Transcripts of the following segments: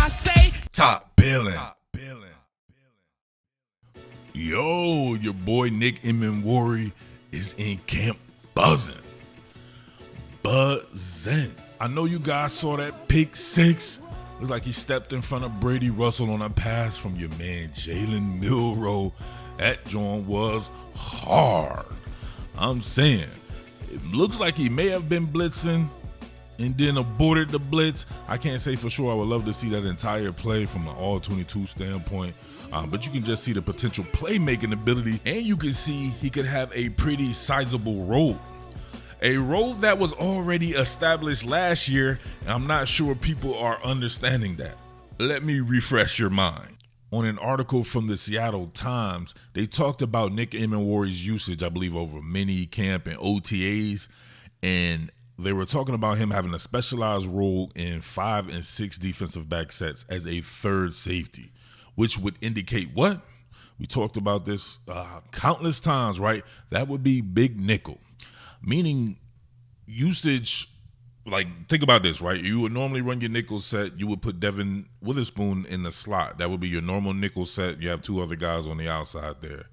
say Top Billin. Yo, your boy Nick Emmanwori is in camp buzzing. I know you guys saw that pick six. Looks like he stepped in front of Brady Russell on a pass from your man Jalen Milroe. That joint was hard. I'm saying, it looks like he may have been blitzing and then aborted the blitz. I can't say for sure. I would love to see that entire play from an all-22 standpoint. But you can just see the potential playmaking ability, and you can see he could have a pretty sizable role. A role that was already established last year, and I'm not sure people are understanding that. Let me refresh your mind. On an article from the Seattle Times, they talked about Nick Emmanwori's usage, I believe, over mini camp and OTAs, and they were talking about him having a specialized role in 5 and 6 defensive back sets as a third safety, which would indicate what? We talked about this countless times, right? That would be big nickel, meaning usage. Like, think about this, right? You would normally run your nickel set. You would put Devin Witherspoon in the slot. That would be your normal nickel set. You have 2 other guys on the outside there.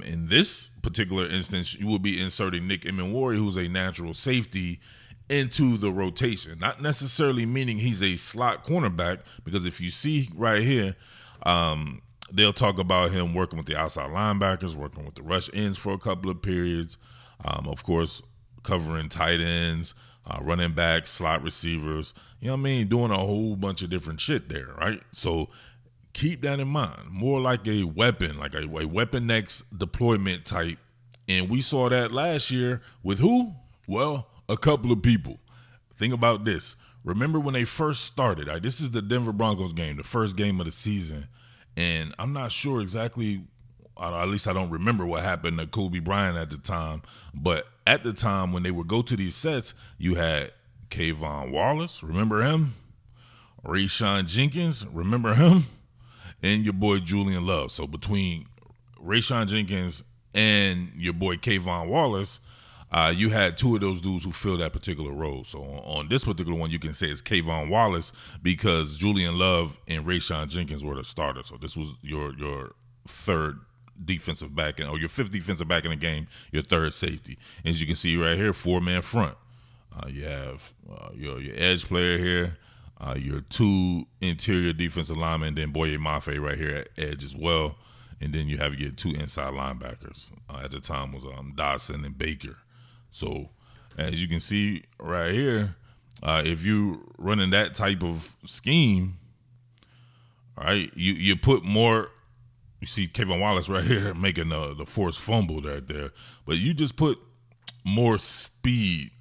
In this particular instance, you would be inserting Nick Emmanwori, who's a natural safety, into the rotation. Not necessarily meaning he's a slot cornerback, because if you see right here, they'll talk about him working with the outside linebackers, working with the rush ends for a couple of periods. Of course, covering tight ends, running backs, slot receivers, you know what I mean? Doing a whole bunch of different shit there, right? So keep that in mind. More like a weapon, like a Weapon X deployment type. And we saw that last year with who? Well, a couple of people. Think about this. Remember when they first started, right? This is the Denver Broncos game, the first game of the season. And I'm not sure exactly, at least I don't remember what happened to Kobe Bryant at the time. But at the time when they would go to these sets, you had Kayvon Wallace, remember him? Rayshawn Jenkins, remember him? And your boy Julian Love. So between Rayshawn Jenkins and your boy Kayvon Wallace, you had 2 of those dudes who filled that particular role. So on this particular one, you can say it's Kayvon Wallace because Julian Love and Rayshawn Jenkins were the starters. So this was your third defensive back, or your 5th defensive back in the game, your third safety. As you can see right here, 4-man front. You have your edge player here, your 2 interior defensive linemen, and then Boye Mafe right here at edge as well. And then you have your 2 inside linebackers. At the time was Dodson and Baker. So as you can see right here, if you running that type of scheme, all right, you put more. You see Kayvon Wallace right here making the forced fumble right there. But you just put more speed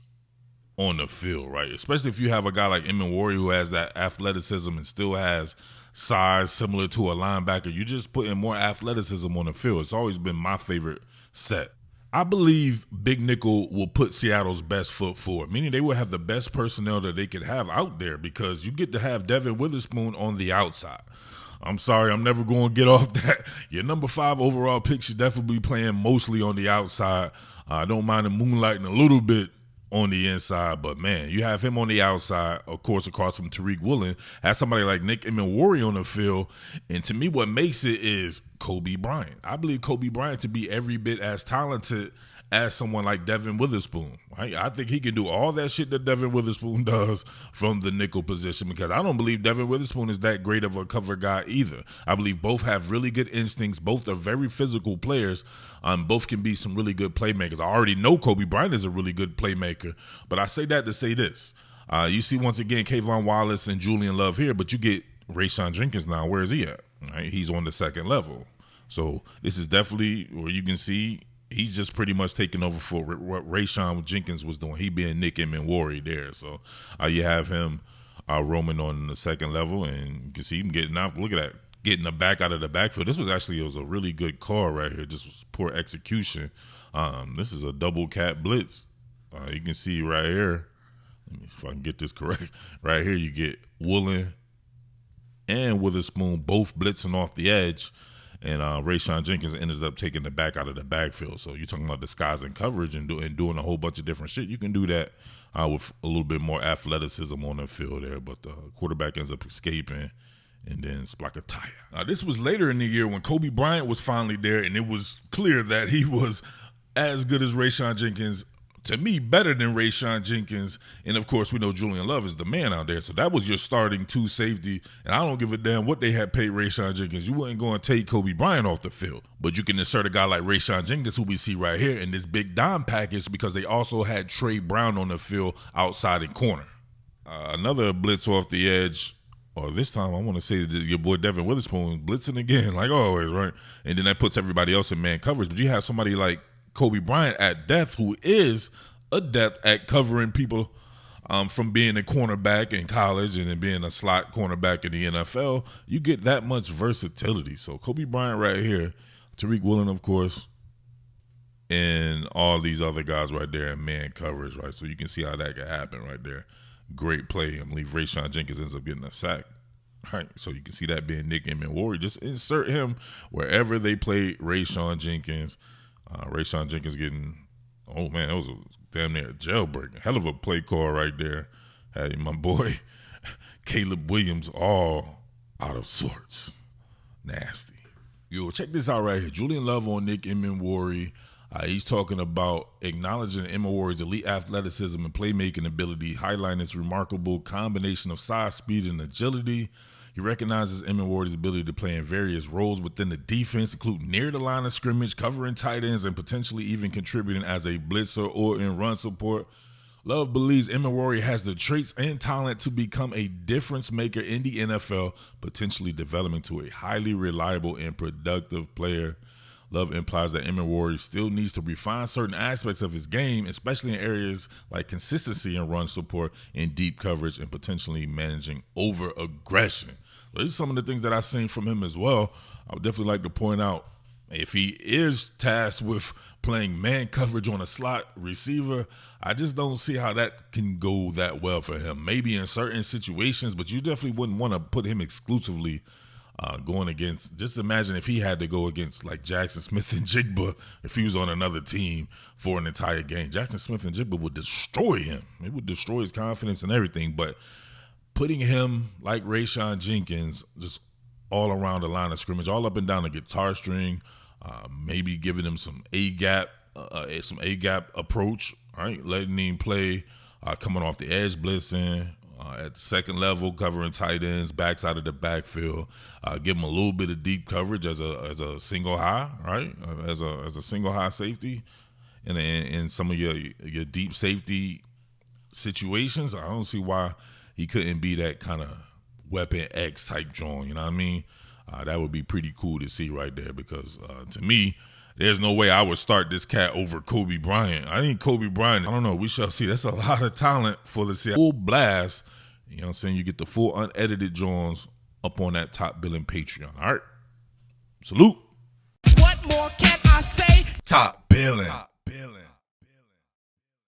on the field, right? Especially if you have a guy like Emmanwori who has that athleticism and still has size similar to a linebacker. You just putting more athleticism on the field. It's always been my favorite set. I believe Big Nickel will put Seattle's best foot forward, meaning they will have the best personnel that they could have out there because you get to have Devin Witherspoon on the outside. I'm sorry, I'm never going to get off that. Your number 5 overall pick should definitely be playing mostly on the outside. I don't mind him moonlighting a little bit on the inside, but man, you have him on the outside, of course, across from Tariq Woolen, have somebody like Nick Emmanwori on the field, and to me, what makes it is Kobe Bryant. I believe Kobe Bryant to be every bit as talented as someone like Devin Witherspoon. Right? I think he can do all that shit that Devin Witherspoon does from the nickel position because I don't believe Devin Witherspoon is that great of a cover guy either. I believe both have really good instincts. Both are very physical players. Both can be some really good playmakers. I already know Kobe Bryant is a really good playmaker, but I say that to say this. You see, once again, Kayvon Wallace and Julian Love here, but you get Rayshawn Jenkins now. Where is he at? Right? He's on the 2nd level. So this is definitely where you can see he's just pretty much taking over for what Rayshawn Jenkins was doing. He being Nick Emmanwori there. So you have him roaming on the 2nd level, and you can see him getting out. Look at that. Getting the back out of the backfield. This was a really good call right here. Just poor execution. This is a double cat blitz. You can see right here. Let me, if I can get this correct. Right here, you get Woolen and Witherspoon both blitzing off the edge. and Rayshawn Jenkins ended up taking the back out of the backfield. So you're talking about disguising coverage and doing a whole bunch of different shit. You can do that with a little bit more athleticism on the field there, but the quarterback ends up escaping. And then Splakataya. This was later in the year when Kobe Bryant was finally there, and it was clear that he was as good as Rayshawn Jenkins. To me, better than Rayshawn Jenkins. And, of course, we know Julian Love is the man out there. So that was your starting two safety. And I don't give a damn what they had paid Rayshawn Jenkins. You wasn't going to take Kobe Bryant off the field. But you can insert a guy like Rayshawn Jenkins, who we see right here, in this big dime package because they also had Trey Brown on the field outside and corner. Another blitz off the edge. Or this time, I want to say your boy Devin Witherspoon blitzing again, like always, right? And then that puts everybody else in man coverage. But you have somebody like Kobe Bryant at depth, who is adept at covering people from being a cornerback in college and then being a slot cornerback in the NFL. You get that much versatility. So Kobe Bryant right here, Tariq Woolen, of course, and all these other guys right there in man coverage, right? So you can see how that can happen right there. Great play. I believe Rayshawn Jenkins ends up getting a sack. Right, so you can see that being Nick Emmanwori. Just insert him wherever they play Rayshawn Jenkins. Rayshawn Jenkins getting, oh man, that was damn near a jailbreak. Hell of a play call right there. Had my boy Caleb Williams all out of sorts. Nasty. Yo, check this out right here. Julian Love on Nick Emmanwori. He's talking about acknowledging Emmanwori's elite athleticism and playmaking ability, highlighting its remarkable combination of size, speed, and agility. He recognizes Emmanwori's ability to play in various roles within the defense, including near the line of scrimmage, covering tight ends, and potentially even contributing as a blitzer or in run support. Love believes Emmanwori has the traits and talent to become a difference maker in the NFL, potentially developing to a highly reliable and productive player. Love implies that Emmanwori still needs to refine certain aspects of his game, especially in areas like consistency in run support and deep coverage and potentially managing over-aggression. So these are some of the things that I've seen from him as well. I would definitely like to point out, if he is tasked with playing man coverage on a slot receiver, I just don't see how that can go that well for him. Maybe in certain situations, but you definitely wouldn't want to put him exclusively going against. Just imagine if he had to go against like Jackson Smith and Jigba if he was on another team for an entire game. Jackson Smith and Jigba would destroy him. It would destroy his confidence and everything. But putting him like Rayshawn Jenkins just all around the line of scrimmage, all up and down the guitar string, maybe giving him some A-gap approach, right? Letting him play coming off the edge, blitzing, at the second level, covering tight ends, backside of the backfield. Give him a little bit of deep coverage as a single high, right? As a single high safety, and in some of your deep safety situations, I don't see why he couldn't be that kind of Weapon X type joint. You know what I mean? That would be pretty cool to see right there because to me, there's no way I would start this cat over Kobe Bryant. I think Kobe Bryant, I don't know, we shall see. That's a lot of talent for the Seattle. Full blast. You know what I'm saying? You get the full unedited Jones up on that Top Billin Patreon. All right? Salute. What more can I say? Top Billin.